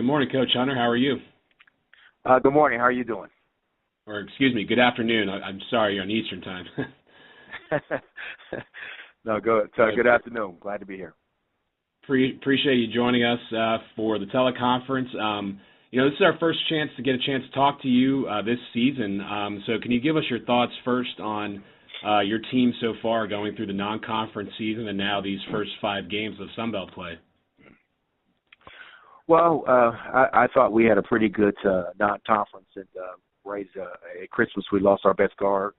Good morning, Coach Hunter. How are you? Good morning. How are you doing? Or excuse me, good afternoon. I'm sorry, you're on Eastern time. No, good. Good afternoon. Glad to be here. Appreciate you joining us for the teleconference. This is our first chance to get a chance to talk to you this season. So can you give us your thoughts first on your team so far going through the non-conference season and now these first 5 games of Sun Belt play? Well, I thought we had a pretty good non-conference, and right at Christmas we lost our best guard,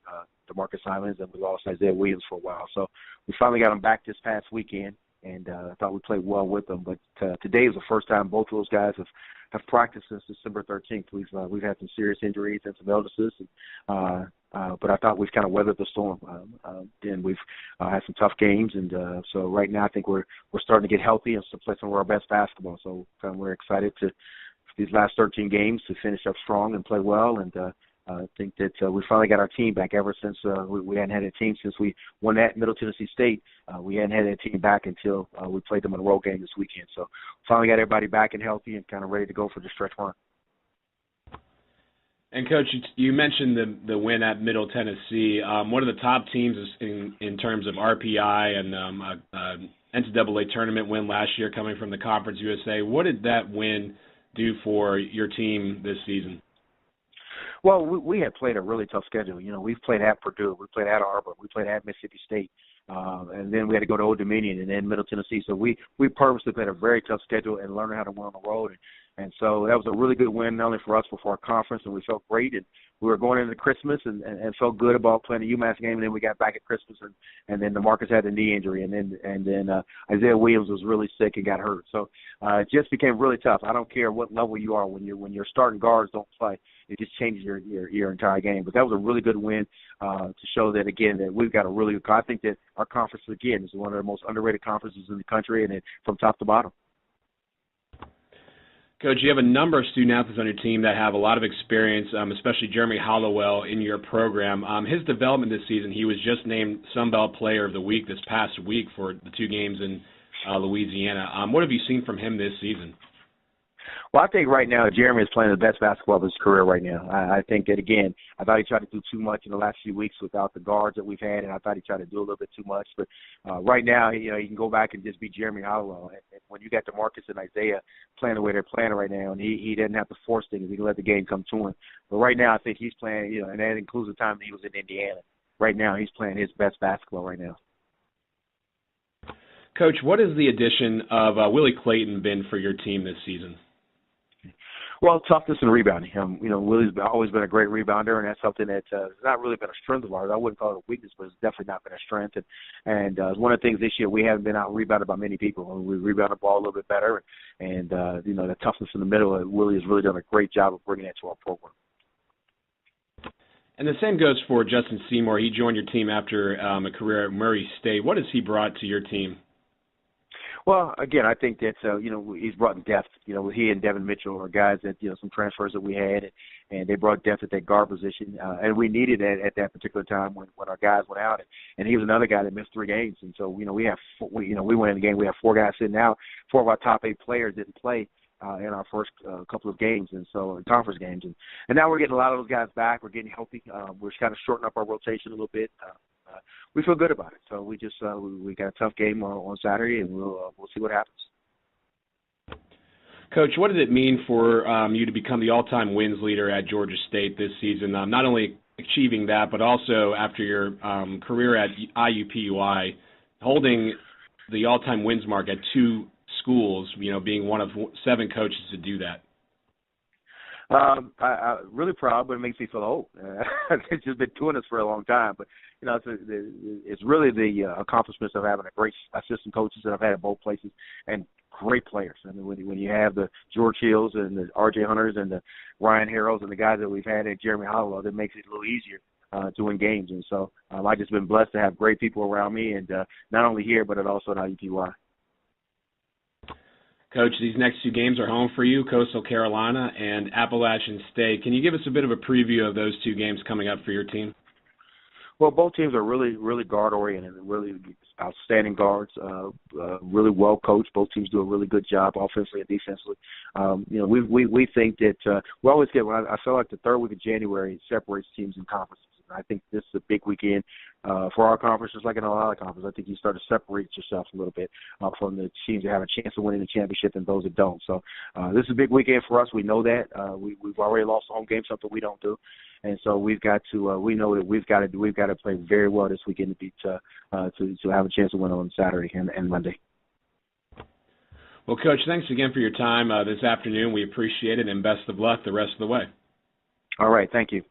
DeMarcus Simons, and we lost Isaiah Williams for a while. So we finally got them back this past weekend, and I thought we played well with them. But today is the first time both of those guys have practiced since December 13th. We've had some serious injuries and some illnesses, but I thought we've kind of weathered the storm. And we've had some tough games, and so right now I think we're starting to get healthy and to play some of our best basketball. So we're excited for these last 13 games to finish up strong and play well. And I think that we finally got our team back ever since we hadn't had a team since we won at Middle Tennessee State. We hadn't had a team back until we played them in a road game this weekend. So finally got everybody back and healthy and kind of ready to go for the stretch run. And, Coach, you mentioned the win at Middle Tennessee. One of the top teams in terms of RPI and NCAA tournament win last year coming from the Conference USA. What did that win do for your team this season? Well, we had played a really tough schedule. We've played at Purdue, we played at Auburn, we played at Mississippi State, and then we had to go to Old Dominion and then Middle Tennessee. So we purposely played a very tough schedule and learned how to win on the road. And so that was a really good win, not only for us but for our conference, and we felt great. And we were going into Christmas and felt good about playing the UMass game. And then we got back at Christmas, and then DeMarcus had a knee injury, and then Isaiah Williams was really sick and got hurt. So it just became really tough. I don't care what level you are when your starting guards don't play. It just changes your entire game. But that was a really good win to show that, again, that we've got a really good – I think that our conference, again, is one of the most underrated conferences in the country, and from top to bottom. Coach, you have a number of student athletes on your team that have a lot of experience, especially Jeremy Hollowell in your program. His development this season, he was just named Sun Belt Player of the Week this past week for the 2 games in Louisiana. What have you seen from him this season? Well, I think right now Jeremy is playing the best basketball of his career right now. I think that, again, I thought he tried to do too much in the last few weeks without the guards that we've had, and I thought he tried to do a little bit too much. But right now, he can go back and just be Jeremy Hollowell. And when you got DeMarcus and Isaiah playing the way they're playing right now, and he didn't have to force things, he can let the game come to him. But right now, I think he's playing, and that includes the time that he was in Indiana. Right now, he's playing his best basketball right now. Coach, what has the addition of Willie Clayton been for your team this season? Well, toughness and rebounding. Willie's always been a great rebounder, and that's something that's not really been a strength of ours. I wouldn't call it a weakness, but it's definitely not been a strength. And one of the things this year, we haven't been out-rebounded by many people. We rebound the ball a little bit better, and the toughness in the middle, Willie has really done a great job of bringing that to our program. And the same goes for Justin Seymour. He joined your team after a career at Murray State. What has he brought to your team? Well, again, I think that, he's brought in depth. He and Devin Mitchell are guys that, some transfers that we had, and they brought depth at that guard position. And we needed it at that particular time when our guys went out. And he was another guy that missed 3 games. And so, we went in the game. We have 4 guys sitting out. 4 of our top 8 players didn't play in our first couple of games, and so conference games. And now we're getting a lot of those guys back. We're getting healthy. We're kind of shortening up our rotation a little bit. We feel good about it. So we just we got a tough game on Saturday, and we'll see what happens. Coach, what does it mean for you to become the all-time wins leader at Georgia State this season? Not only achieving that, but also after your career at IUPUI, holding the all-time wins mark at 2 schools, being one of 7 coaches to do that. I'm really proud, but it makes me feel old. I've just been doing this for a long time, but it's really the accomplishments of having a great assistant coaches that I've had at both places and great players. I mean, when you have the George Hills and the R.J. Hunters and the Ryan Harrells and the guys that we've had at Jeremy Hollowell, that makes it a little easier to win games. And so I've just been blessed to have great people around me, and not only here, but also at IUPUI. Coach, these next 2 games are home for you, Coastal Carolina and Appalachian State. Can you give us a bit of a preview of those 2 games coming up for your team? Well, both teams are really guard oriented and really outstanding guards. Really well coached. Both teams do a really good job offensively and defensively. We think that we always get. I feel like the third week of January separates teams in conferences. I think this is a big weekend for our conference, just like in a lot of conferences. I think you start to separate yourself a little bit from the teams that have a chance of winning the championship and those that don't. So this is a big weekend for us. We know that. We've already lost a home game, something we don't do, and so we've got to. We know that we've got to play very well this weekend to beat to have a chance to win on Saturday and Monday. Well, Coach, thanks again for your time this afternoon. We appreciate it, and best of luck the rest of the way. All right, thank you.